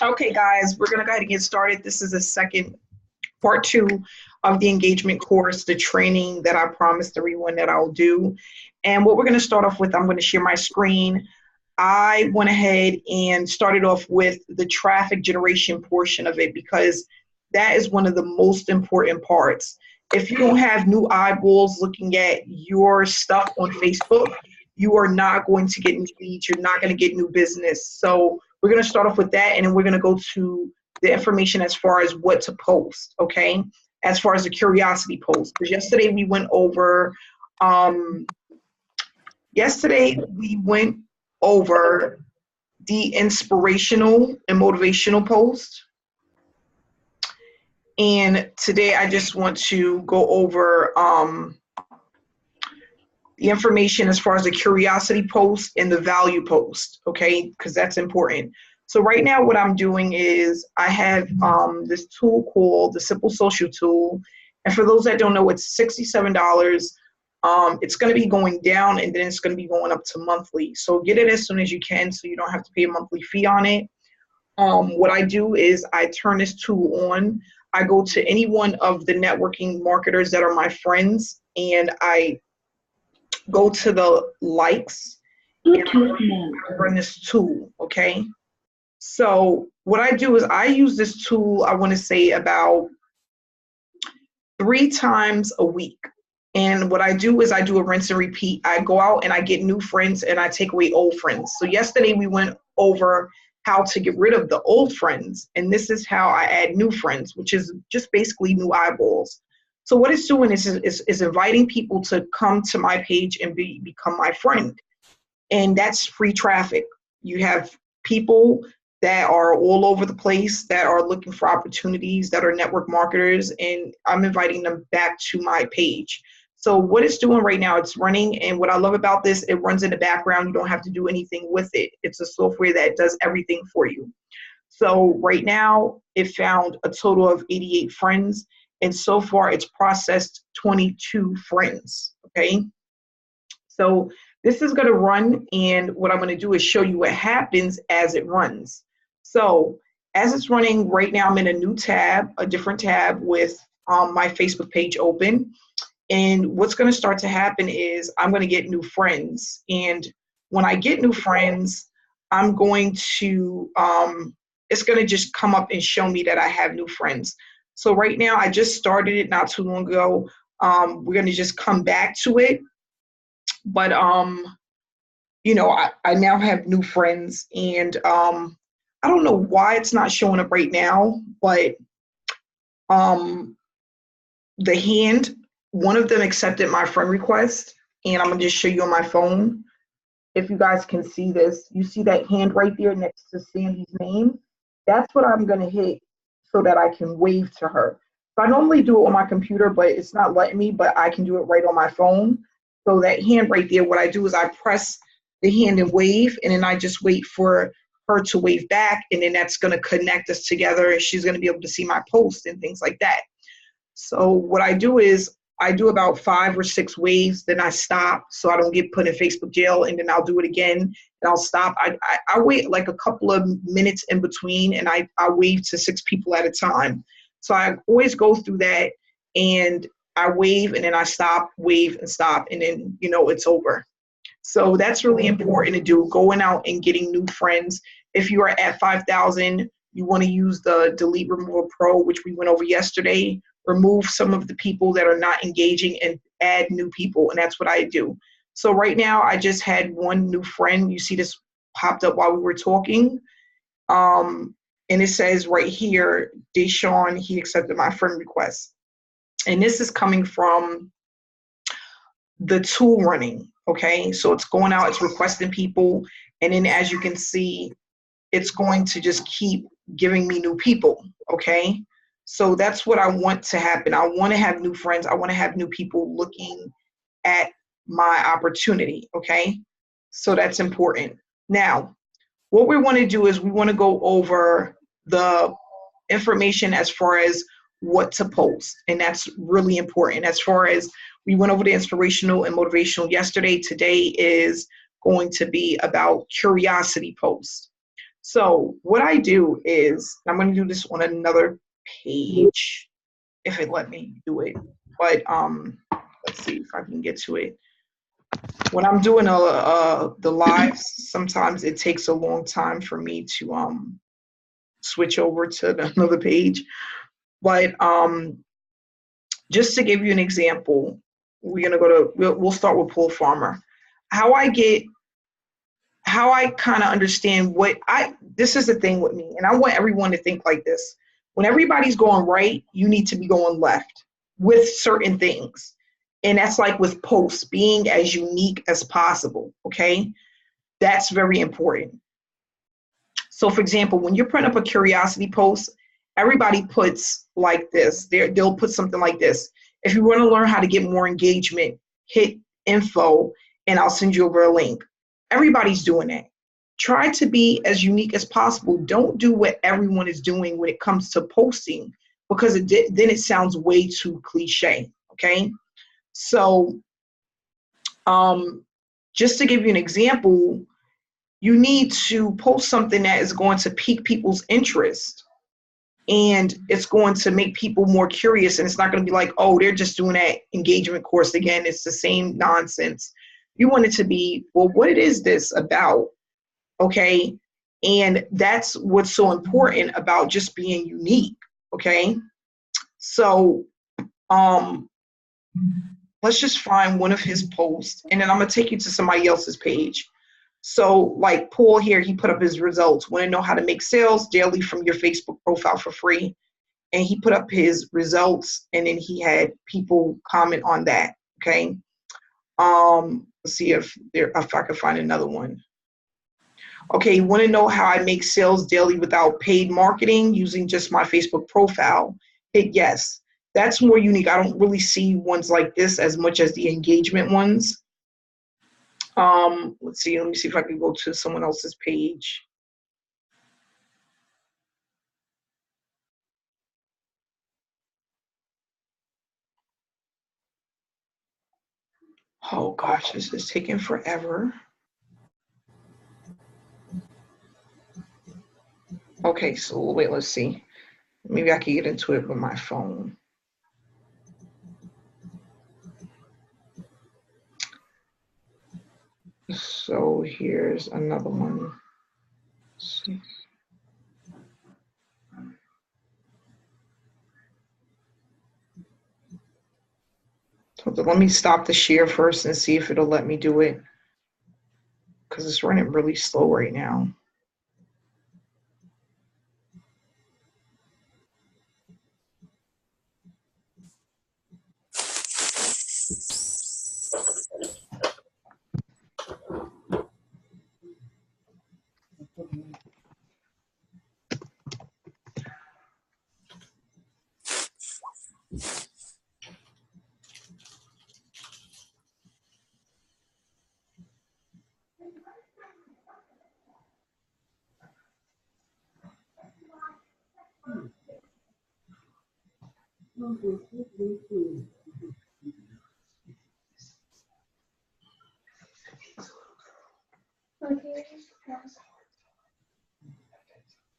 Okay, guys, we're going to go ahead and get started. This is the second part two of the engagement course, the training that I promised everyone that I'll do. And what we're going to start off with, I'm going to share my screen. I went ahead and started off with the traffic generation portion of it because that is one of the most important parts. If you don't have new eyeballs looking at your stuff on Facebook, you are not going to get new leads. You're not going to get new business. So we're going to start off with that, and then we're going to go to the information as far as what to post, okay? As far as the curiosity post. Because yesterday we went over the inspirational and motivational post. And today I just want to go over the information as far as the curiosity post and the value post, okay? Because that's important. So right now what I'm doing is I have this tool called the Simple Social tool. And for those that don't know, it's $67. It's going to be going down, and then it's going to be going up to monthly. So get it as soon as you can so you don't have to pay a monthly fee on it. What I do is I turn this tool on. I go to any one of the networking marketers that are my friends, and I go to the likes and I run this tool, okay? So what I do is I use this tool, I want to say about 3 times a week. And what I do is I do a rinse and repeat. I go out and I get new friends and I take away old friends. So yesterday we went over how to get rid of the old friends. And this is how I add new friends, which is just basically new eyeballs. So what it's doing is inviting people to come to my page and become my friend. And that's free traffic. You have people that are all over the place that are looking for opportunities, that are network marketers, and I'm inviting them back to my page. So what it's doing right now, it's running, and what I love about this, it runs in the background. You don't have to do anything with it. It's a software that does everything for you. So right now, it found a total of 88 friends, and so far it's processed 22 friends, okay? So this is gonna run, and what I'm gonna do is show you what happens as it runs. So as it's running right now, I'm in a new tab, a different tab with my Facebook page open. And what's going to start to happen is I'm going to get new friends. And when I get new friends, I'm going to, it's going to just come up and show me that I have new friends. So right now, I just started it not too long ago. We're going to just come back to it. But, you know, I now have new friends, and I don't know why it's not showing up right now, but the hand, one of them accepted my friend request, and I'm gonna just show you on my phone. If you guys can see this, you see that hand right there next to Sandy's name? That's what I'm gonna hit so that I can wave to her. So I normally do it on my computer, but it's not letting me, but I can do it right on my phone. So that hand right there, what I do is I press the hand and wave, and then I just wait for her to wave back, and then that's gonna connect us together. She's gonna be able to see my post and things like that. So what I do is I do about 5 or 6 waves, then I stop so I don't get put in Facebook jail, and then I'll do it again and I'll stop. I wait like a couple of minutes in between, and I wave to 6 people at a time. So I always go through that, and I wave and then I stop, wave and stop, and then, you know, it's over. So that's really important to do, going out and getting new friends. If you are at 5,000, you want to use the Delete Removal Pro, which we went over yesterday. Remove some of the people that are not engaging and add new people, and that's what I do. So right now, I just had one new friend. You see this popped up while we were talking. And it says right here, Deshawn, he accepted my friend request. And this is coming from the tool running, okay? So it's going out, it's requesting people, and then as you can see, it's going to just keep giving me new people, okay? So that's what I want to happen. I want to have new friends. I want to have new people looking at my opportunity, okay? So that's important. Now, what we want to do is we want to go over the information as far as what to post, and that's really important. As far as we went over the inspirational and motivational yesterday, today is going to be about curiosity posts. So what I do is, I'm going to do this on another page if it let me do it. But let's see if I can get to it. When I'm doing the lives, sometimes it takes a long time for me to switch over to another page. But just to give you an example, we'll start with Pool Farmer. How I kind of understand this is the thing with me, and I want everyone to think like this. When everybody's going right, you need to be going left with certain things. And that's like with posts, being as unique as possible, okay? That's very important. So for example, when you're putting up a curiosity post, everybody puts like this. They'll put something like this. If you want to learn how to get more engagement, hit info and I'll send you over a link. Everybody's doing that. Try to be as unique as possible. Don't do what everyone is doing when it comes to posting, because then it sounds way too cliche, okay? So just to give you an example, you need to post something that is going to pique people's interest, and it's going to make people more curious, and it's not going to be like, oh, they're just doing that engagement course again. It's the same nonsense. You want it to be, well, what is this about? Okay. And that's what's so important about just being unique. Okay. So let's just find one of his posts, and then I'm going to take you to somebody else's page. So like Paul here, he put up his results. Want to know how to make sales daily from your Facebook profile for free? And he put up his results, and then he had people comment on that. Okay. Let's see if I could find another one. Okay, you want to know how I make sales daily without paid marketing using just my Facebook profile? Hit yes. That's more unique. I don't really see ones like this as much as the engagement ones. Let's see. Let me see if I can go to someone else's page. Oh gosh, this is taking forever. Okay, so wait, let's see. Maybe I can get into it with my phone. So here's another one. Let's see. So let me stop the share first and see if it'll let me do it, because it's running really slow right now.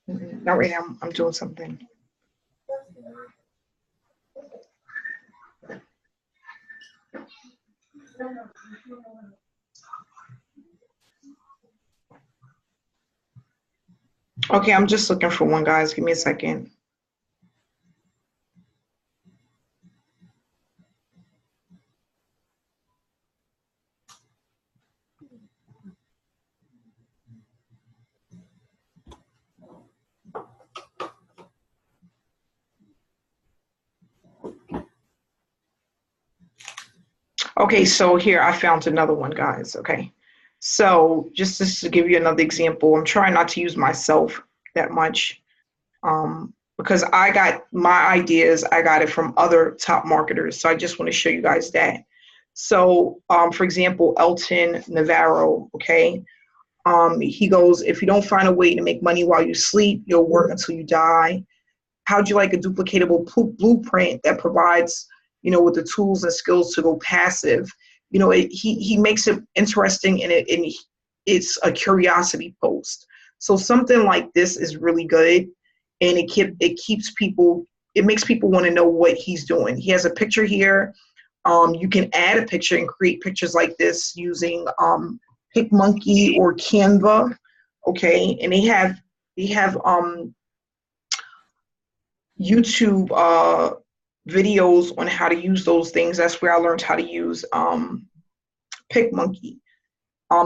Not right now. I'm doing something. Okay, I'm just looking for one, guys. Give me a second. Okay, so here I found another one, guys. Okay, so just to give you another example, I'm trying not to use myself that much, because I got my ideas, I got it from other top marketers. So I just want to show you guys that. So for example, Elton Navarro, okay, he goes, if you don't find a way to make money while you sleep, you'll work until you die. How'd you like a duplicatable blueprint that provides, with the tools and skills to go passive? He makes it interesting, and it's a curiosity post. So something like this is really good, and it makes people want to know what he's doing. He has a picture here. You can add a picture and create pictures like this using PicMonkey or Canva. Okay, and they have YouTube videos on how to use those things. That's where I learned how to use PicMonkey.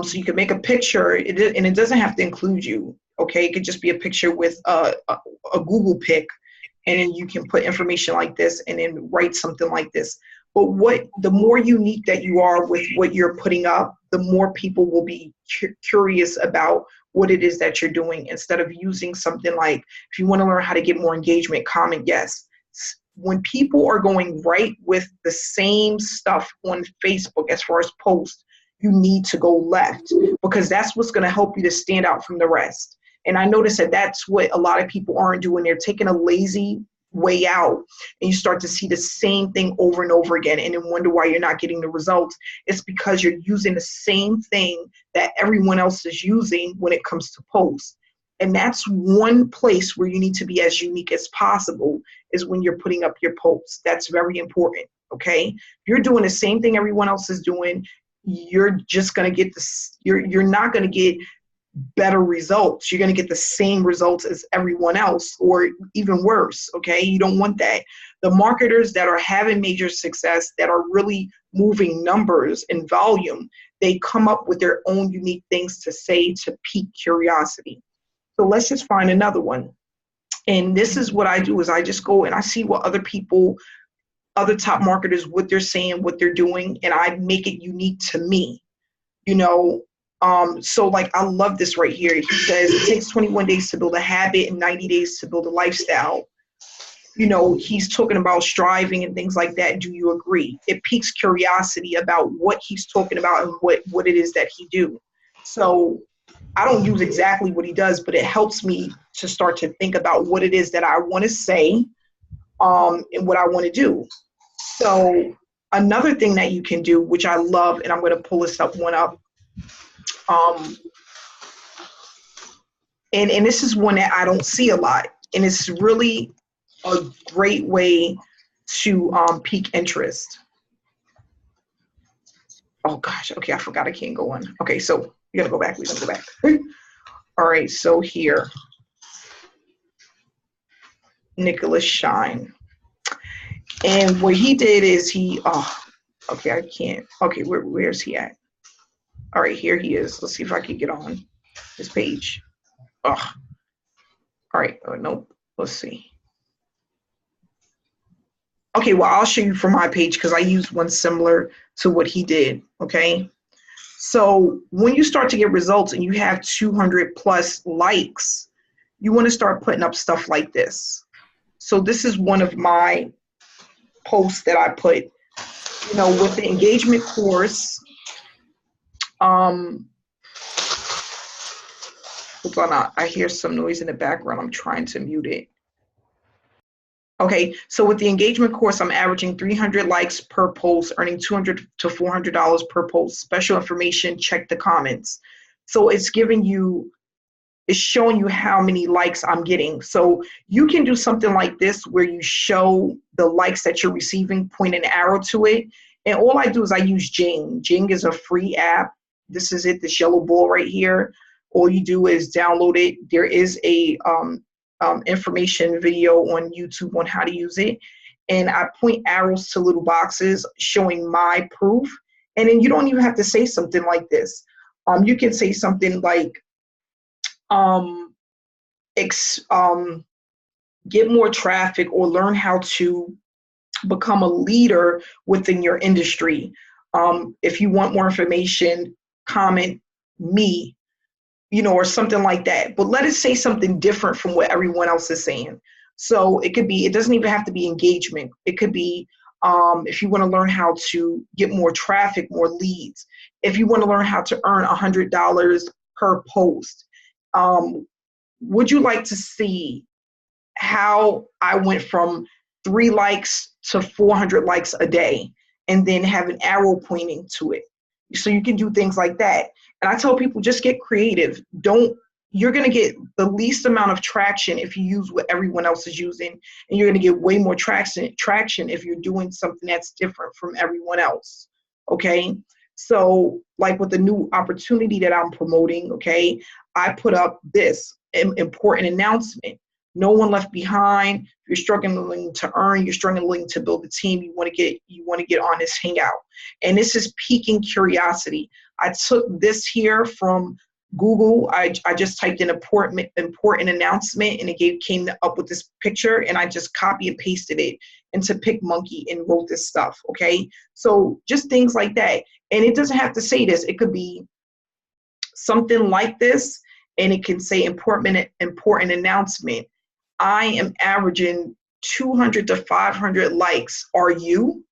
So you can make a picture, and it doesn't have to include you. Okay, it could just be a picture with a Google pic, and then you can put information like this, and then write something like this. But the more unique that you are with what you're putting up, the more people will be curious about what it is that you're doing, instead of using something like, if you want to learn how to get more engagement, comment yes. When people are going right with the same stuff on Facebook as far as posts, you need to go left, because that's what's going to help you to stand out from the rest. And I notice that that's what a lot of people aren't doing. They're taking a lazy way out, and you start to see the same thing over and over again, and then wonder why you're not getting the results. It's because you're using the same thing that everyone else is using when it comes to posts. And that's one place where you need to be as unique as possible, is when you're putting up your posts. That's very important. Okay, if you're doing the same thing everyone else is doing, you're just going to get this, you're not going to get better results. You're going to get the same results as everyone else, or even worse. Okay, you don't want that. The marketers that are having major success, that are really moving numbers and volume, they come up with their own unique things to say to pique curiosity. So let's just find another one. And this is what I do, is I just go and I see what other top marketers, what they're saying, what they're doing, and I make it unique to me. So like, I love this right here. He says it takes 21 days to build a habit and 90 days to build a lifestyle. He's talking about striving and things like that. Do you agree? It piques curiosity about what he's talking about and what it is that he do. So I don't use exactly what he does, but it helps me to start to think about what it is that I want to say, and what I want to do. So another thing that you can do, which I love, and I'm going to pull this one up. And this is one that I don't see a lot, and it's really a great way to pique interest. Oh gosh, okay, I forgot I can't go on. Okay, so we gotta go back. We're gonna go back. All right, so here, Nicholas Shine, and what he did is okay, I can't. Okay, where's he at? All right, here he is. Let's see if I can get on his page. All right, nope. Let's see. Okay, well, I'll show you from my page, because I used one similar to what he did. Okay, so when you start to get results and you have 200 plus likes, you want to start putting up stuff like this. So this is one of my posts that I put, with the engagement course. Hold on, I hear some noise in the background. I'm trying to mute it. Okay, so with the engagement course, I'm averaging 300 likes per post, earning $200 to $400 per post. Special information, check the comments. So it's showing you how many likes I'm getting. So you can do something like this where you show the likes that you're receiving, point an arrow to it. And all I do is I use Jing. Jing is a free app. This is it, this yellow ball right here. All you do is download it. There is a information video on YouTube on how to use it. And I point arrows to little boxes showing my proof. And then you don't even have to say something like this. You can say something like, get more traffic, or learn how to become a leader within your industry. If you want more information, comment me, or something like that. But let us say something different from what everyone else is saying. So it doesn't even have to be engagement. It could be, if you want to learn how to get more traffic, more leads. If you want to learn how to earn $100 per post. Would you like to see how I went from 3 likes to 400 likes a day, and then have an arrow pointing to it? So you can do things like that. And I tell people, just get creative. Don't you're going to get the least amount of traction if you use what everyone else is using, and you're going to get way more traction if you're doing something that's different from everyone else. Okay, so like with the new opportunity that I'm promoting, okay, I put up this important announcement: no one left behind. If you're struggling to earn, you're struggling to build a team, you want to get on this hangout. And this is piquing curiosity. I took this here from Google. I just typed in important announcement, and it came up with this picture, and I just copy and pasted it into PicMonkey and wrote this stuff. Okay, so just things like that. And it doesn't have to say this. It could be something like this, and it can say important announcement. I am averaging 200 to 500 likes. Are you?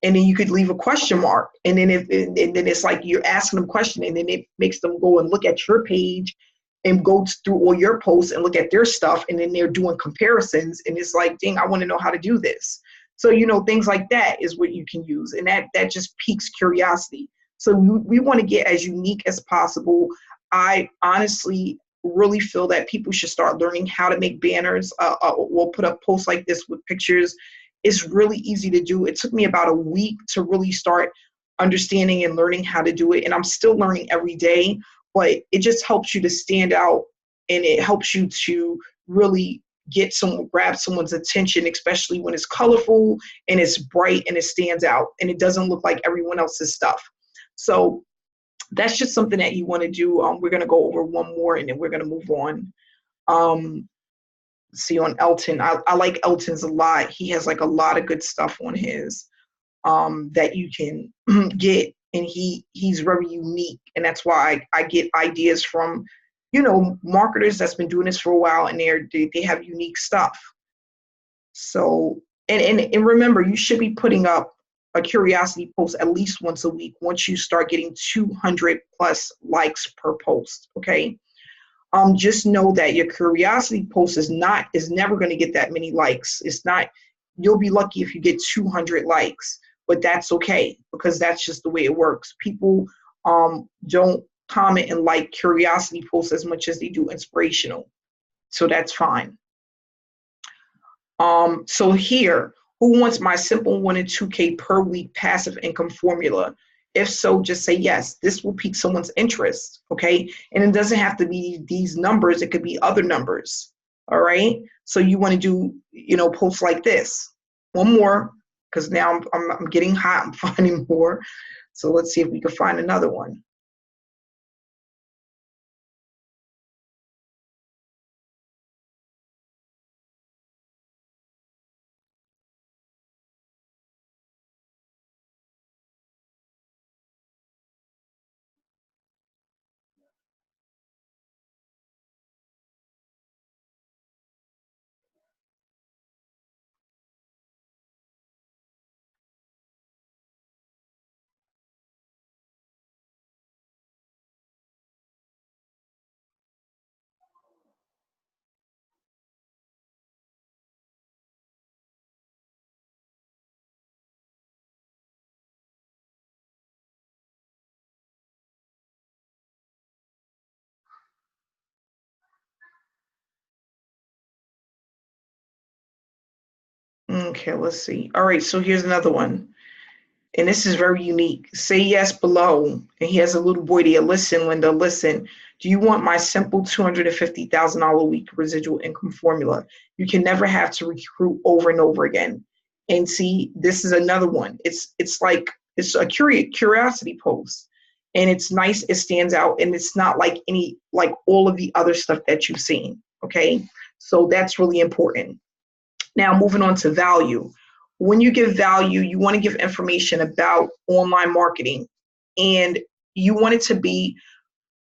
And then you could leave a question mark. And then and then it's like you're asking them a question, and then it makes them go and look at your page and go through all your posts and look at their stuff. And then they're doing comparisons. And it's like, dang, I want to know how to do this. So, things like that is what you can use. And that just piques curiosity. So we want to get as unique as possible. I honestly really feel that people should start learning how to make banners. We'll put up posts like this with pictures. It's really easy to do. It took me about a week to really start understanding and learning how to do it. And I'm still learning every day, but it just helps you to stand out, and it helps you to really grab someone's attention, especially when it's colorful and it's bright and it stands out and it doesn't look like everyone else's stuff. So that's just something that you want to do. We're going to go over one more, and then we're going to move on. See, on Elton, I like Elton's a lot. He has like a lot of good stuff on his that you can get, and he's very unique, and that's why I get ideas from marketers that's been doing this for a while, and they have unique stuff. So and remember, you should be putting up a curiosity post at least once a week once you start getting 200 plus likes per post. Okay. Just know that your curiosity post is never going to get that many likes. It's not. You'll be lucky if you get 200 likes, but that's okay, because that's just the way it works. People don't comment and like curiosity posts as much as they do inspirational, so that's fine. So here, who wants my simple 1 and 2K per week passive income formula? If so, just say yes. This will pique someone's interest, okay? And it doesn't have to be these numbers. It could be other numbers, all right? So you want to do, posts like this. One more, because now I'm getting hot. I'm finding more. So let's see if we can find another one. Okay, let's see. All right, so here's another one. And this is very unique. Say yes below. And he has a little boy there. Listen, Linda, listen. Do you want my simple $250,000 a week residual income formula? You can never have to recruit over and over again. And see, this is another one. It's a curiosity post. And it's nice, it stands out, and it's not like all of the other stuff that you've seen. Okay. So that's really important. Now, moving on to value. When you give value, you want to give information about online marketing, and you want it to be,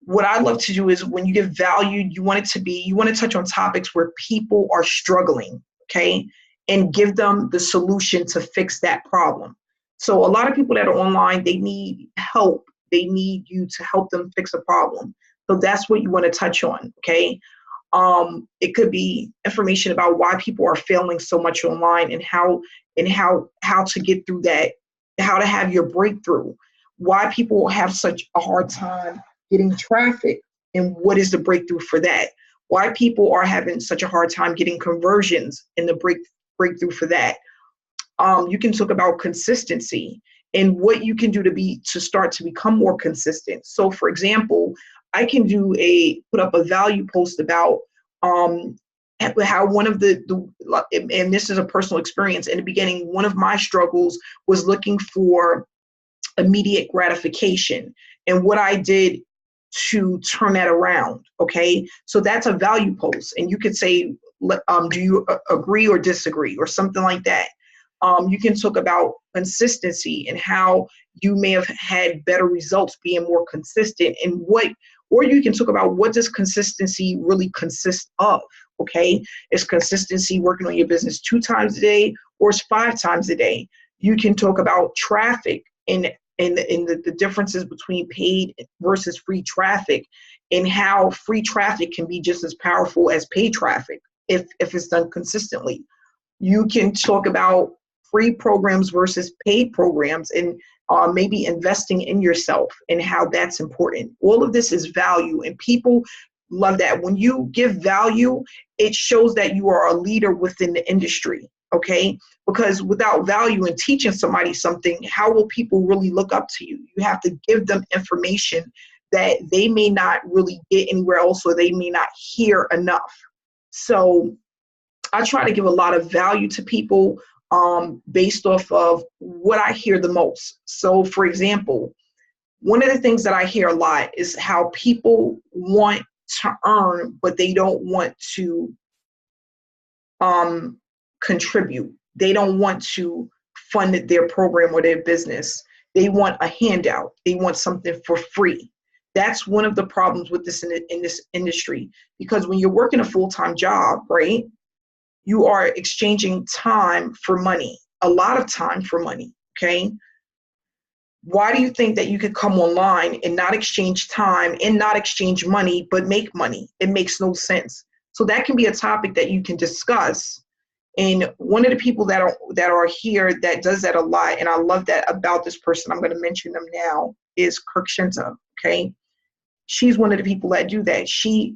what I love to do is when you give value, you want to touch on topics where people are struggling, okay, and give them the solution to fix that problem. So a lot of people that are online, they need help. They need you to help them fix a problem. So that's what you want to touch on, okay? It could be information about why people are failing so much online, and how to get through that, how to have your breakthrough, why people have such a hard time getting traffic and what is the breakthrough for that? Why people are having such a hard time getting conversions and the breakthrough for that. You can talk about consistency and what you can do to start to become more consistent. So for example, I can put up a value post about how one of and this is a personal experience. In the beginning, one of my struggles was looking for immediate gratification, and what I did to turn that around. Okay, so that's a value post, and you could say, do you agree or disagree, or something like that. You can talk about consistency and how you may have had better results being more consistent, and or you can talk about what does consistency really consist of. Okay, is consistency working on your business 2 times a day, or is 5 times a day? You can talk about traffic and the differences between paid versus free traffic, and how free traffic can be just as powerful as paid traffic if it's done consistently. You can talk about free programs versus paid programs, and maybe investing in yourself and how that's important. All of this is value, and people love that. When you give value, it shows that you are a leader within the industry. Okay, because without value in teaching somebody something, how will people really look up to you? You have to give them information that they may not really get anywhere else, or they may not hear enough. So I try to give a lot of value to people based off of what I hear the most. So for example, one of the things that I hear a lot is how people want to earn, but they don't want to contribute. They don't want to fund their program or their business. They want a handout. They want something for free. That's one of the problems with this in this industry, because when you're working a full-time job, right, you are exchanging time for money, a lot of time for money. Okay. Why do you think that you could come online and not exchange time and not exchange money, but make money? It makes no sense. So that can be a topic that you can discuss. And one of the people that are here that does that a lot, and I love that about this person, I'm going to mention them now, is Kirk Shinta. Okay, she's one of the people that do that. She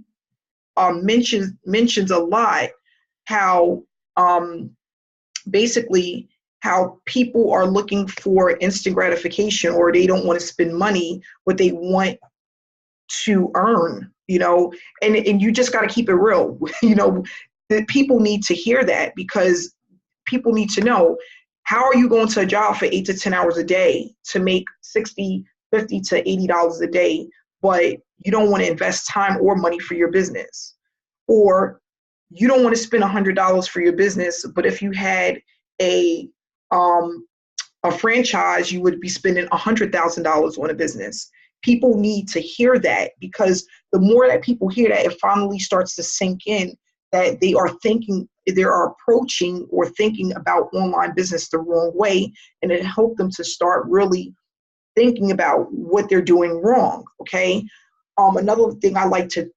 mentions a lot how basically how people are looking for instant gratification, or they don't want to spend money, but they want to earn, and you just got to keep it real. That people need to hear that, because people need to know, how are you going to a job for 8 to 10 hours a day to make $60, $50 to $80 a day, but you don't want to invest time or money for your business? Or you don't want to spend $100 for your business, but if you had a franchise, you would be spending $100,000 on a business. People need to hear that, because the more that people hear that, it finally starts to sink in that they are approaching or thinking about online business the wrong way, and it helps them to start really thinking about what they're doing wrong. Okay. Another thing I like to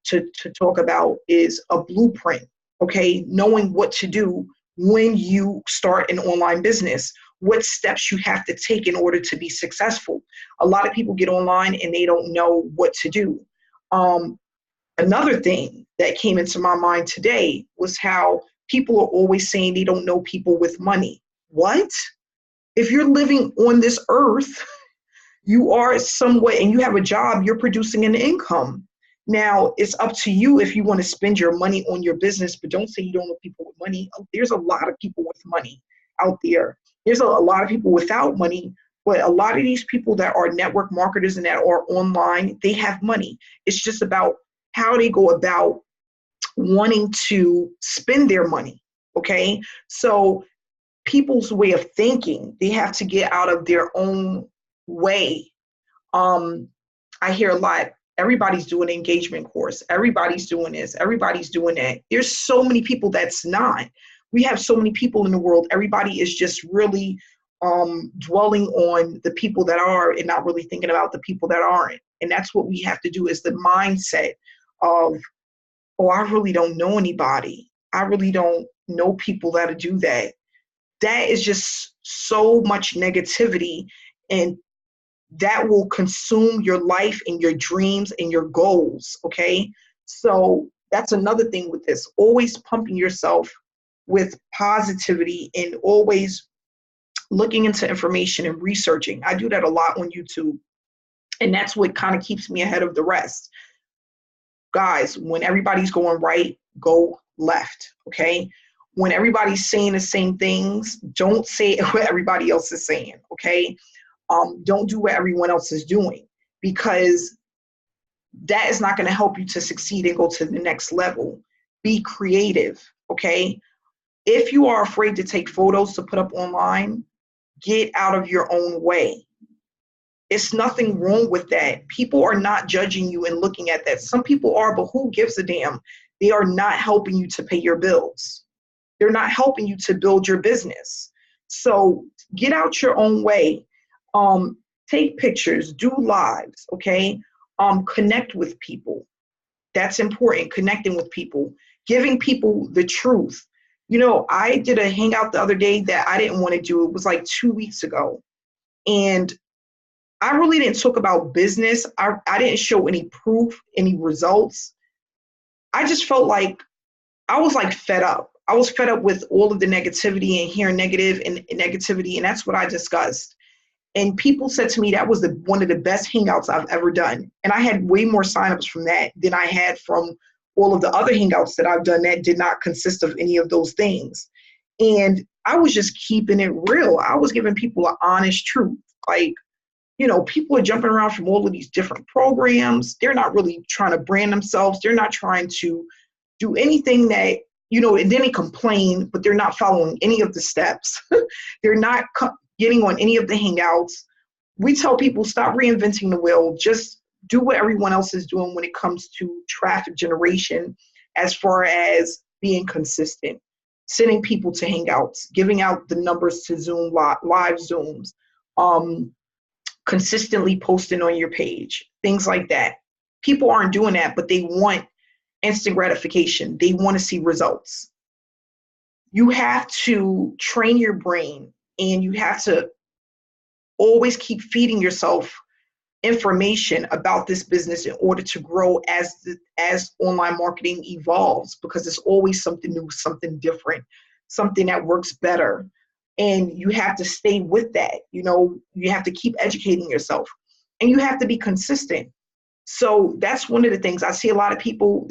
talk about is a blueprint. Okay, knowing what to do when you start an online business, what steps you have to take in order to be successful. A lot of people get online and they don't know what to do. Another thing that came into my mind today was how people are always saying they don't know people with money. What? If you're living on this earth, you are somewhat, and you have a job, you're producing an income. Now, it's up to you if you want to spend your money on your business, but don't say you don't know people with money. There's a lot of people with money out there. There's a lot of people without money, but a lot of these people that are network marketers and that are online, they have money. It's just about how they go about wanting to spend their money. Okay. So people's way of thinking, they have to get out of their own way. I hear a lot, everybody's doing an engagement course. Everybody's doing this. Everybody's doing that. There's so many people that's not. We have so many people in the world. Everybody is just really dwelling on the people that are and not really thinking about the people that aren't. And that's what we have to do, is the mindset of, oh, I really don't know anybody. I really don't know people that do that. That is just so much negativity, and that will consume your life and your dreams and your goals, okay? So that's another thing with this, always pumping yourself with positivity and always looking into information and researching. I do that a lot on YouTube, and that's what kind of keeps me ahead of the rest. Guys, when everybody's going right, go left, okay? When everybody's saying the same things, don't say what everybody else is saying, okay? Don't do what everyone else is doing, because that is not going to help you to succeed and go to the next level. Be creative, okay? If you are afraid to take photos to put up online, get out of your own way. It's nothing wrong with that. People are not judging you and looking at that. Some people are, but who gives a damn? They are not helping you to pay your bills. They're not helping you to build your business. So get out your own way. Take pictures, do lives, okay? Connect with people. That's important, connecting with people, giving people the truth. You know, I did a hangout the other day that I didn't want to do. It was like 2 weeks ago. And I really didn't talk about business. I didn't show any proof, any results. I just felt like I was like fed up. I was fed up with all of the negativity and hearing negative and negativity. And that's what I discussed. And people said to me that was one of the best hangouts I've ever done. And I had way more signups from that than I had from all of the other hangouts that I've done that did not consist of any of those things. And I was just keeping it real. I was giving people an honest truth. Like, you know, people are jumping around from all of these different programs. They're not really trying to brand themselves. They're not trying to do anything that, you know, and then they complain, but they're not following any of the steps. They're not getting on any of the hangouts. We tell people, stop reinventing the wheel. Just do what everyone else is doing when it comes to traffic generation, as far as being consistent, sending people to hangouts, giving out the numbers to Zoom, live Zooms, consistently posting on your page, things like that. People aren't doing that, but they want instant gratification. They want to see results. You have to train your brain, and you have to always keep feeding yourself information about this business in order to grow as online marketing evolves, because it's always something new, something different, something that works better. And you have to stay with that. You know, you have to keep educating yourself, and you have to be consistent. So that's one of the things I see. A lot of people,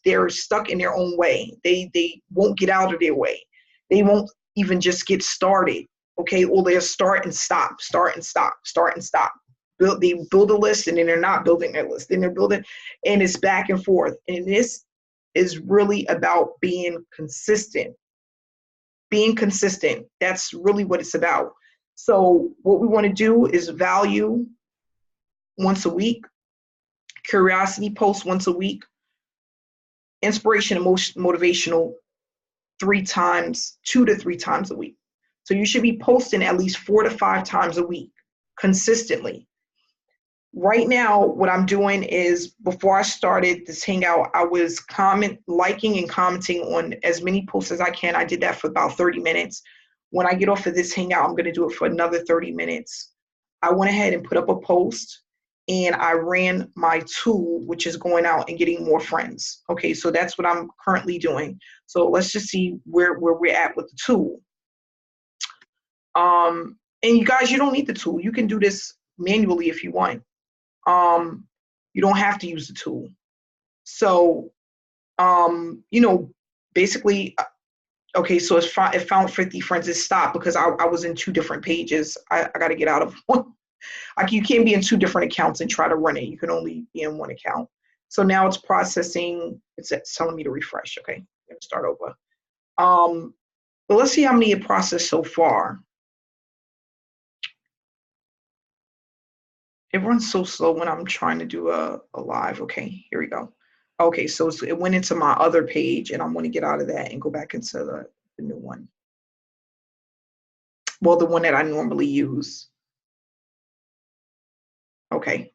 they're stuck in their own way. They won't get out of their way. They won't even just get started. Okay, or they'll start and stop, start and stop, start and stop. They build a list, and then they're not building their list. Then they're building, and it's back and forth. And this is really about being consistent. Being consistent. That's really what it's about. So what we want to do is value once a week, curiosity post once a week, inspiration and motivational 2 to 3 times a week. So you should be posting at least 4 to 5 times a week consistently. Right now, what I'm doing is, before I started this hangout, I was liking and commenting on as many posts as I can. I did that for about 30 minutes. When I get off of this hangout, I'm going to do it for another 30 minutes. I went ahead and put up a post, and I ran my tool, which is going out and getting more friends. Okay, so that's what I'm currently doing. So let's just see where we're at with the tool. And you guys, you don't need the tool. You can do this manually if you want. You don't have to use the tool. So, you know, basically, okay, so it found 50 friends. It stopped because I was in 2 different pages. I got to get out of one. Like, you can't be in 2 different accounts and try to run it. You can only be in 1 account. So now it's processing. It's telling me to refresh. Okay, I'm going to start over. But let's see how many it processed so far. It runs so slow when I'm trying to do a live. Okay, here we go. Okay, so it went into my other page, and I'm going to get out of that and go back into the new one. Well, the one that I normally use. Okay.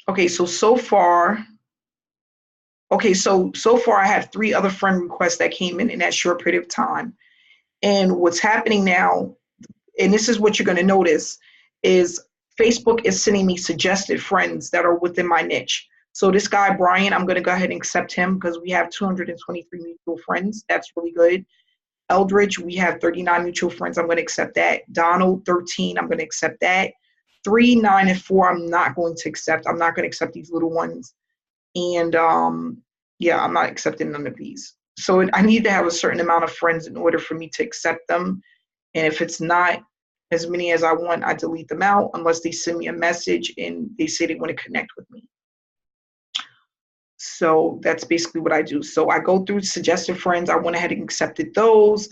Okay, so far, okay, so far I had 3 other friend requests that came in that short period of time. And what's happening now, and this is what you're going to notice, is Facebook is sending me suggested friends that are within my niche. So this guy, Brian, I'm going to go ahead and accept him because we have 223 mutual friends. That's really good. Eldridge, we have 39 mutual friends. I'm going to accept that. Donald, 13, I'm going to accept that. 3, 9, and 4, I'm not going to accept. I'm not going to accept these little ones. And yeah, I'm not accepting none of these. So I need to have a certain amount of friends in order for me to accept them. And if it's not as many as I want, I delete them out unless they send me a message and they say they want to connect with me. So that's basically what I do. So I go through suggested friends. I went ahead and accepted those.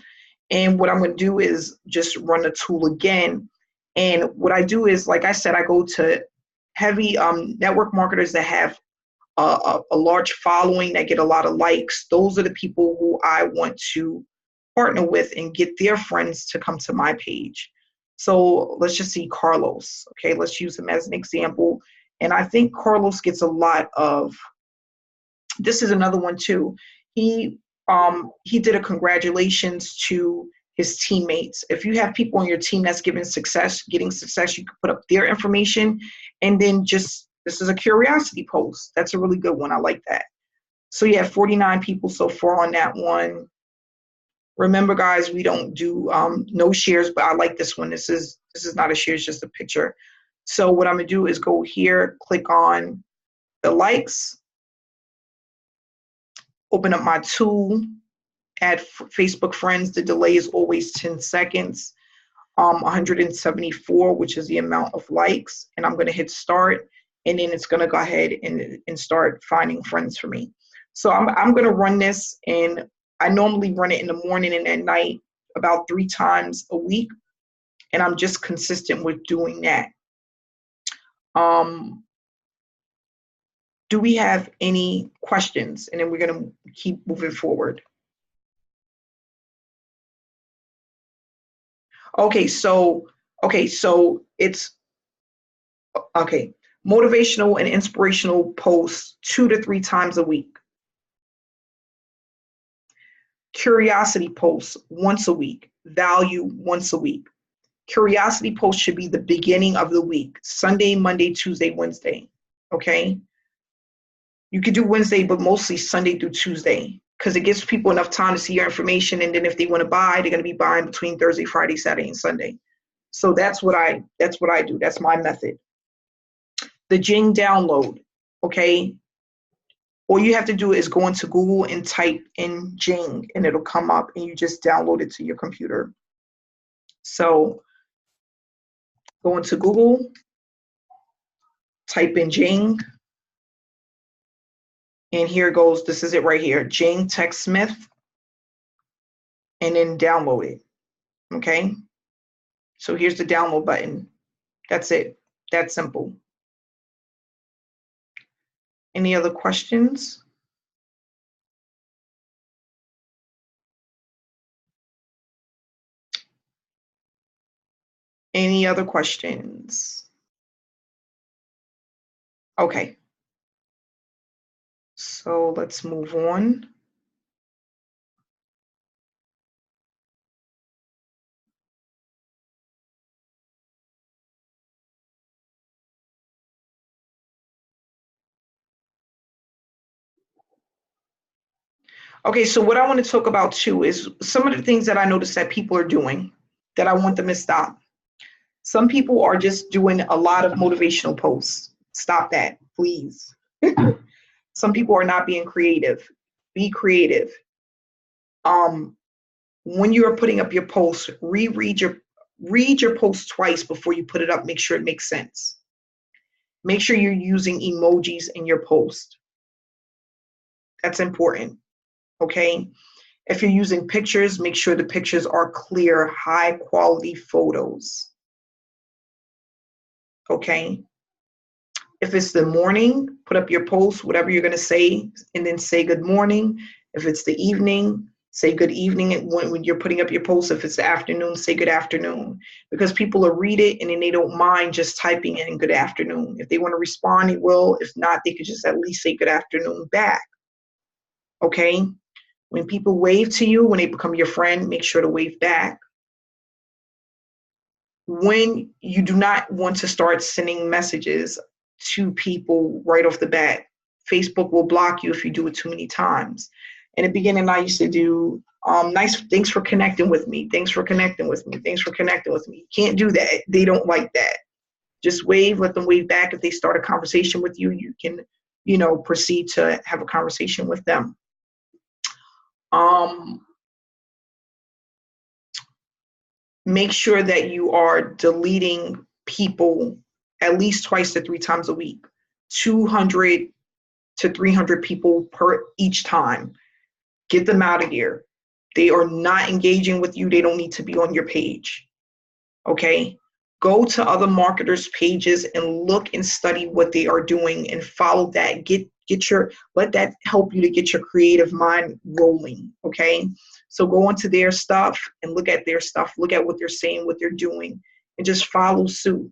And what I'm going to do is just run the tool again. And what I do is, like I said, I go to heavy network marketers that have a large following, that get a lot of likes. Those are the people who I want to partner with and get their friends to come to my page. So let's just see Carlos. Okay, let's use him as an example. And I think Carlos gets a lot of, this is another one too. He did a congratulations to his teammates. If you have people on your team that's getting success, you can put up their information, and then just, this is a curiosity post. That's a really good one. I like that. So you have 49 people so far on that one. Remember, guys, we don't do no shares, but I like this one. This is not a share, it's just a picture. So what I'm gonna do is go here, click on the likes, open up my tool, add Facebook friends. The delay is always 10 seconds. 174, which is the amount of likes, and I'm going to hit start, and then it's going to go ahead and start finding friends for me. So I'm going to run this, and I normally run it in the morning and at night about 3 times a week, and I'm just consistent with doing that. Do we have any questions? And then we're going to keep moving forward. Okay, so it's okay. Motivational and inspirational posts 2 to 3 times a week. Curiosity posts once a week. Value once a week. Curiosity posts should be the beginning of the week. Sunday, Monday, Tuesday, Wednesday. Okay? You could do Wednesday, but mostly Sunday through Tuesday, because it gives people enough time to see your information, and then if they want to buy, they're going to be buying between Thursday, Friday, Saturday, and Sunday. So that's what I do. That's my method. The Jing download, okay? All you have to do is go into Google and type in Jing, and it'll come up, and you just download it to your computer. So go into Google, type in Jing, and here it goes. This is it right here, Jing TechSmith, and then download it, okay? So here's the download button. That's it. That's simple. Any other questions? Any other questions? Okay. So let's move on. Okay, so what I want to talk about too is some of the things that I noticed that people are doing that I want them to stop. Some people are just doing a lot of motivational posts. Stop that, please. Some people are not being creative. Be creative. When you are putting up your posts, read your post twice before you put it up. Make sure it makes sense. Make sure you're using emojis in your post. That's important. Okay. If you're using pictures, make sure the pictures are clear, high quality photos. Okay. If it's the morning, put up your post, whatever you're going to say, and then say good morning. If it's the evening, say good evening when you're putting up your post. If it's the afternoon, say good afternoon, because people will read it and then they don't mind just typing in good afternoon. If they want to respond, they will. If not, they could just at least say good afternoon back. Okay. When people wave to you, when they become your friend, make sure to wave back. when you do not want to start sending messages to people right off the bat. Facebook will block you if you do it too many times. In the beginning, I used to do nice, thanks for connecting with me. Thanks for connecting with me. Thanks for connecting with me. You can't do that. They don't like that. Just wave, let them wave back. If they start a conversation with you, you can, proceed to have a conversation with them. Make sure that you are deleting people at least twice to 3 times a week, 200 to 300 people per each time. Get them out of here. They are not engaging with you. They don't need to be on your page. Okay? Go to other marketers' pages and look and study what they are doing and follow that. Let that help you to get your creative mind rolling. Okay? So go onto their stuff and look at their stuff. Look at what they're saying, what they're doing, and just follow suit.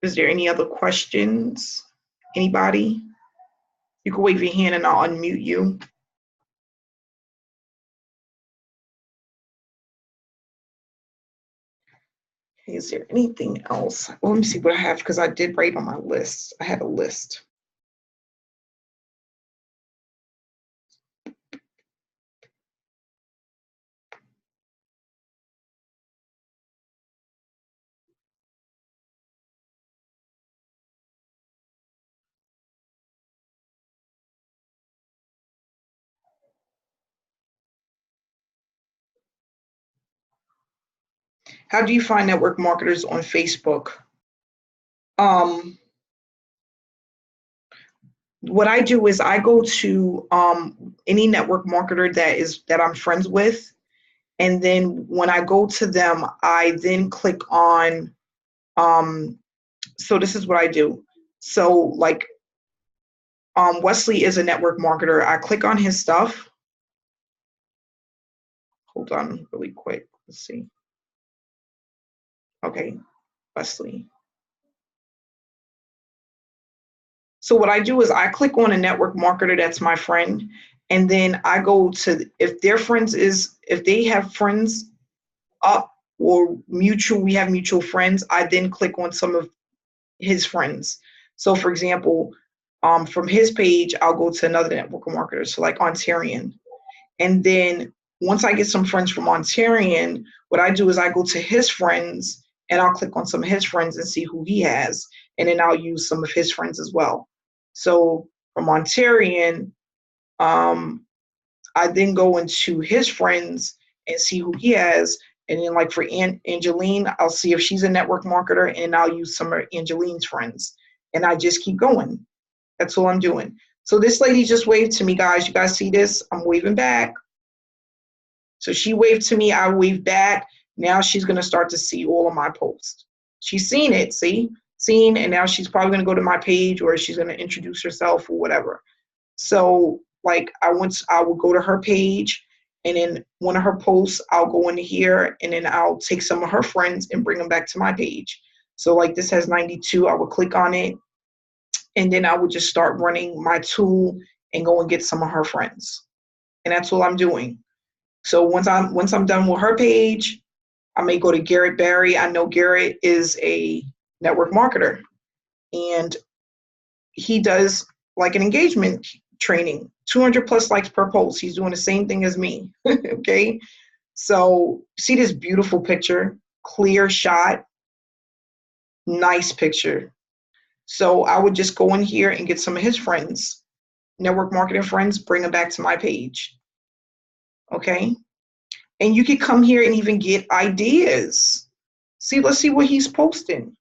Is there any other questions? Anybody? You can wave your hand and I'll unmute you. Is there anything else? Well, let me see what I have, because I did write on my list. I had a list. How do you find network marketers on Facebook? What I do is I go to any network marketer that I'm friends with, and then when I go to them, I then click on. So this is what I do. So like Wesley is a network marketer. I click on his stuff. Hold on really quick. Let's see. Okay, Wesley. So what I do is I click on a network marketer that's my friend, and then I go to, if they have friends up or we have mutual friends, I then click on some of his friends. So for example, from his page, I'll go to another network marketer, so like Ontarian. And then once I get some friends from Ontarian, what I do is I go to his friends and I'll click on some of his friends and see who he has. And then I'll use some of his friends as well. So from Ontarian, I then go into his friends and see who he has. And then like for Angeline, I'll see if she's a network marketer and I'll use some of Angeline's friends. And I just keep going. That's all I'm doing. So this lady just waved to me, guys. You guys see this? I'm waving back. So she waved to me, I waved back. Now she's going to start to see all of my posts. She's seen it, seen, and now she's probably going to go to my page, or she's going to introduce herself or whatever. So like I would go to her page, and then one of her posts, I'll go into here, and then I'll take some of her friends and bring them back to my page. So like this has 92, I would click on it, and then I would just start running my tool and go and get some of her friends. And that's all I'm doing. So once I'm done with her page, I may go to Garrett Barry. I know Garrett is a network marketer, and he does like an engagement training, 200 plus likes per post. He's doing the same thing as me. Okay. So see this beautiful picture, clear shot, nice picture. So I would just go in here and get some of his friends, network marketing friends, bring them back to my page. Okay. And you can come here and even get ideas. See, let's see what he's posting.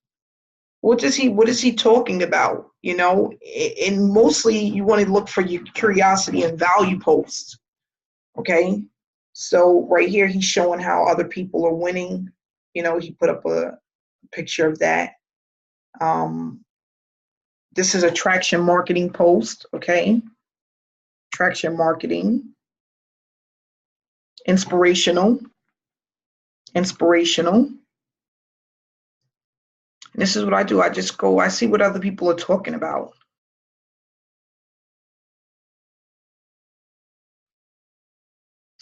What is he talking about? And mostly you want to look for your curiosity and value posts. Okay. So right here, he's showing how other people are winning. He put up a picture of that. This is a traction marketing post. Okay. Traction marketing. Inspirational. And this is what I do. I just go, I see what other people are talking about.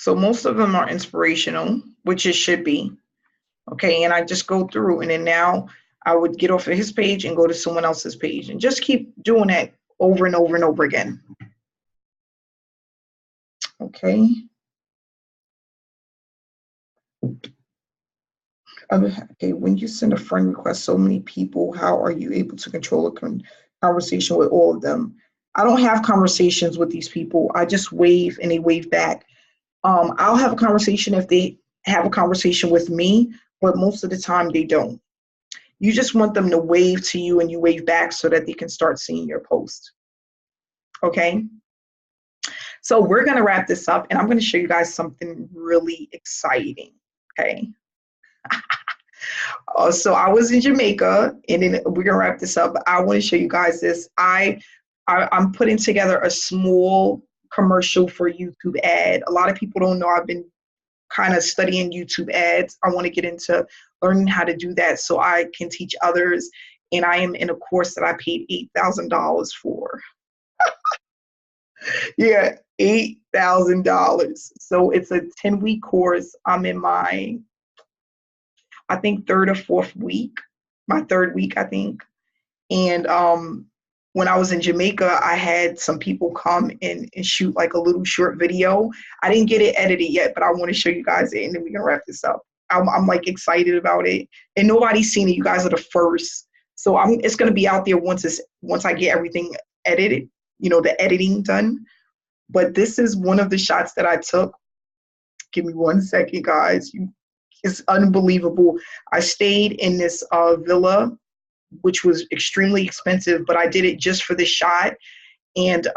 So most of them are inspirational, which it should be. Okay, and I just go through, and then now I would get off of his page and go to someone else's page and just keep doing that over and over and over again. Okay. Okay, when you send a friend request so many people, how are you able to control a conversation with all of them? I don't have conversations with these people. I just wave and they wave back. I'll have a conversation if they have a conversation with me, but most of the time they don't. You just want them to wave to you and you wave back so that they can start seeing your post. Okay? So we're going to wrap this up and I'm going to show you guys something really exciting. Okay? So I was in Jamaica, and then we're gonna wrap this up. But I want to show you guys this. I'm putting together a small commercial for YouTube ad. A lot of people don't know I've been kind of studying YouTube ads. I want to get into learning how to do that so I can teach others. And I am in a course that I paid $8,000 for. Yeah, $8,000. So it's a 10-week course. I'm in my, I think, third or fourth week, my third week, I think. And when I was in Jamaica, I had some people come and shoot like a little short video. I didn't get it edited yet, but I want to show you guys it, and then we can wrap this up. I'm like excited about it, and nobody's seen it. You guys are the first, so it's gonna be out there once I get everything edited, the editing done. But this is one of the shots that I took. Give me 1 second, guys. It's unbelievable. I stayed in this villa, which was extremely expensive, but I did it just for this shot. And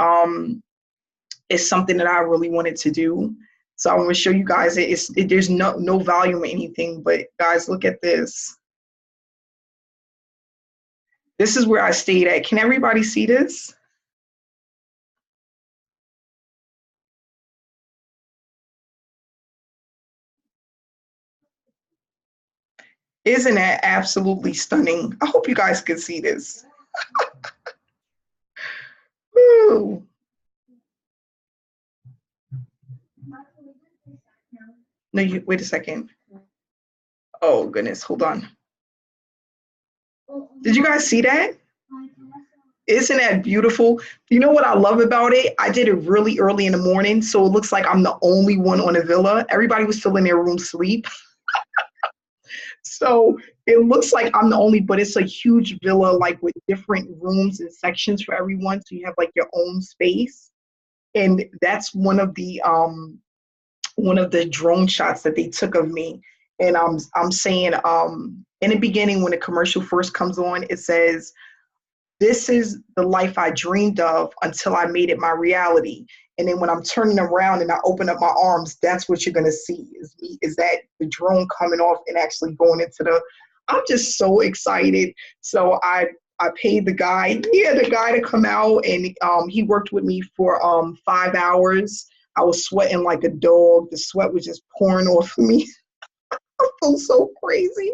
it's something that I really wanted to do. So I'm going to show you guys it. There's no volume or anything, but guys, look at this. This is where I stayed at. Can everybody see this? Isn't that absolutely stunning? I hope you guys can see this. Woo. No, wait a second. Oh, goodness. Hold on. Did you guys see that? Isn't that beautiful? You know what I love about it? I did it really early in the morning, so it looks like I'm the only one on the villa. Everybody was still in their room sleep. So it looks like I'm the only, but it's a huge villa, like with different rooms and sections for everyone. So you have like your own space. And that's one of the drone shots that they took of me. And I'm saying in the beginning, when the commercial first comes on, it says, "This is the life I dreamed of until I made it my reality." And then when I'm turning around and I open up my arms, that's what you're gonna see is that the drone coming off and actually going into I'm just so excited. So I paid the guy to come out, and he worked with me for 5 hours. I was sweating like a dog. The sweat was just pouring off of me. I felt so crazy,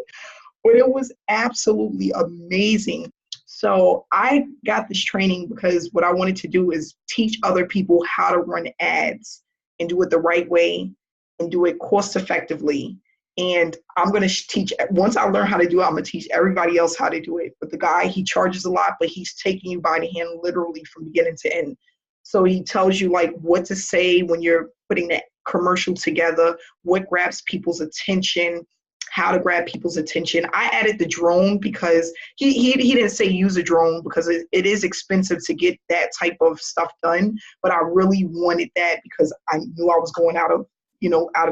but it was absolutely amazing. So I got this training because what I wanted to do is teach other people how to run ads and do it the right way and do it cost effectively. And I'm going to teach, once I learn how to do it, I'm going to teach everybody else how to do it. But the guy, he charges a lot, but he's taking you by the hand literally from beginning to end. So he tells you like what to say when you're putting that commercial together, what grabs people's attention, how to grab people's attention. I added the drone because he didn't say use a drone because it is expensive to get that type of stuff done. But I really wanted that because I knew I was going out of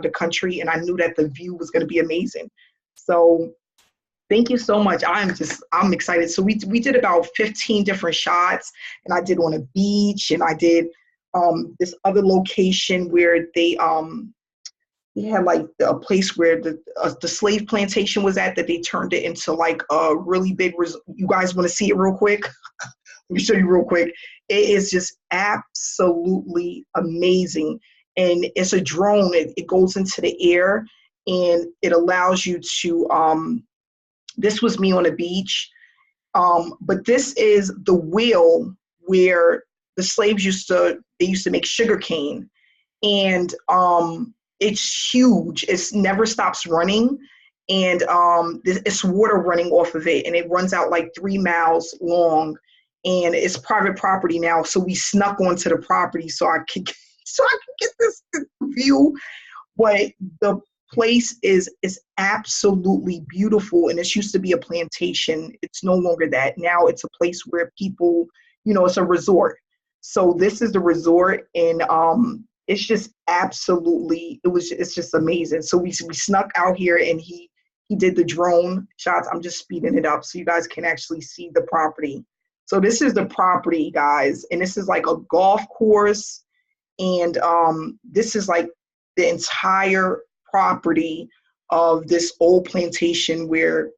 the country, and I knew that the view was going to be amazing. So thank you so much. I'm excited. So we did about 15 different shots, and I did on a beach, and I did this other location where they had like a place where the slave plantation was at, that they turned it into like a really big you guys want to see it real quick? Let me show you real quick. It is just absolutely amazing. And it's a drone. It goes into the air, and it allows you to this was me on a beach, but this is the wheel where the slaves used to make sugar cane. And it's huge. It's never stops running. And it's water running off of it. And it runs out like 3 miles long. And it's private property now. So we snuck onto the property so I could get this view. But the place is absolutely beautiful, and it used to be a plantation. It's no longer that. Now it's a place where people, it's a resort. So this is the resort, and it's just absolutely, it's just amazing. So we snuck out here, and he did the drone shots. I'm just speeding it up so you guys can actually see the property. So this is the property, guys, and this is like a golf course, and this is like the entire property of this old plantation where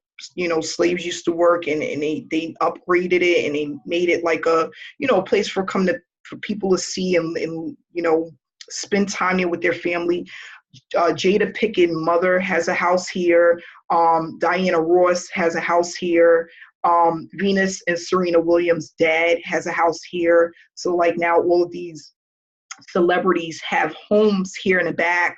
slaves used to work, and they upgraded it, and they made it like a place for people to see and spend time there with their family. Jada Pinkett mother has a house here. Diana Ross has a house here. Venus and Serena Williams' dad has a house here. So like now all of these celebrities have homes here in the back,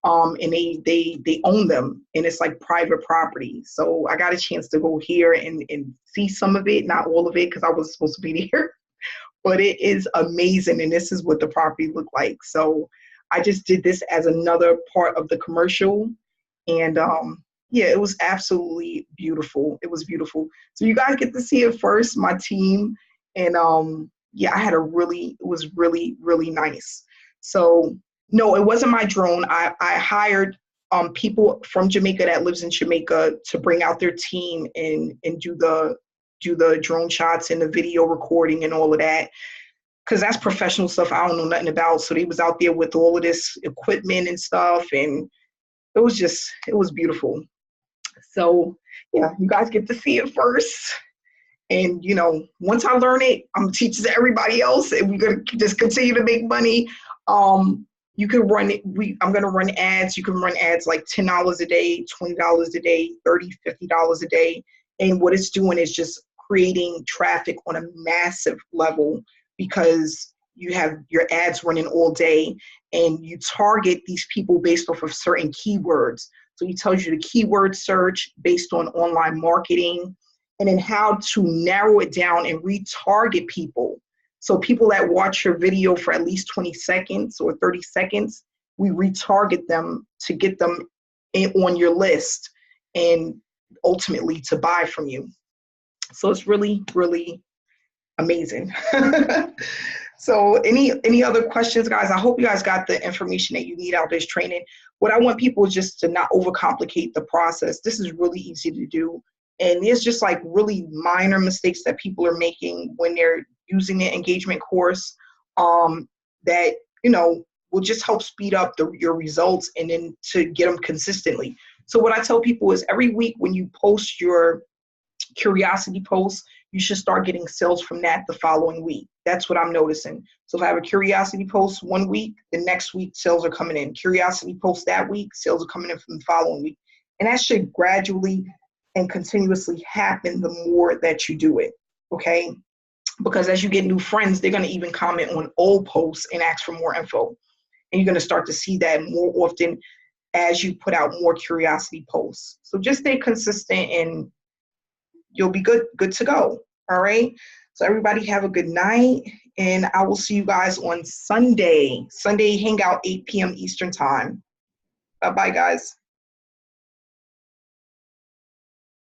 and they own them, and it's like private property. So I got a chance to go here and see some of it, not all of it, because I was supposed to be there, but it is amazing, and this is what the property looked like. So I just did this as another part of the commercial, and yeah, it was absolutely beautiful. It was beautiful. So you guys get to see it first, my team, and yeah, it was really, really nice. So no, it wasn't my drone. I hired people from Jamaica that lives in Jamaica to bring out their team and do the drone shots and the video recording and all of that. Because that's professional stuff I don't know nothing about. So they was out there with all of this equipment and stuff, and it was beautiful. So yeah, you guys get to see it first. And, once I learn it, I'm teaching everybody else, and we're going to just continue to make money. You can run it. I'm going to run ads. You can run ads like $10 a day, $20 a day, $30, $50 a day. And what it's doing is just creating traffic on a massive level, because you have your ads running all day, and you target these people based off of certain keywords. So it tells you the keyword search based on online marketing, and then how to narrow it down and retarget people. So people that watch your video for at least 20 seconds or 30 seconds, we retarget them to get them on your list and ultimately to buy from you. So it's really, really amazing. So any other questions, guys? I hope you guys got the information that you need out of this training. What I want people is just to not overcomplicate the process. This is really easy to do. And there's just like really minor mistakes that people are making when they're using the engagement course, that, will just help speed up your results, and then to get them consistently. So what I tell people is every week when you post your curiosity post, you should start getting sales from that the following week. That's what I'm noticing. So if I have a curiosity post one week, the next week sales are coming in. Curiosity post that week, sales are coming in from the following week. And that should gradually and continuously happen the more that you do it, okay? Because as you get new friends, they're going to even comment on old posts and ask for more info. And you're going to start to see that more often as you put out more curiosity posts. So just stay consistent, and you'll be good to go. All right. So everybody have a good night, and I will see you guys on Sunday. Sunday hangout, 8 p.m. Eastern time. Bye-bye, guys.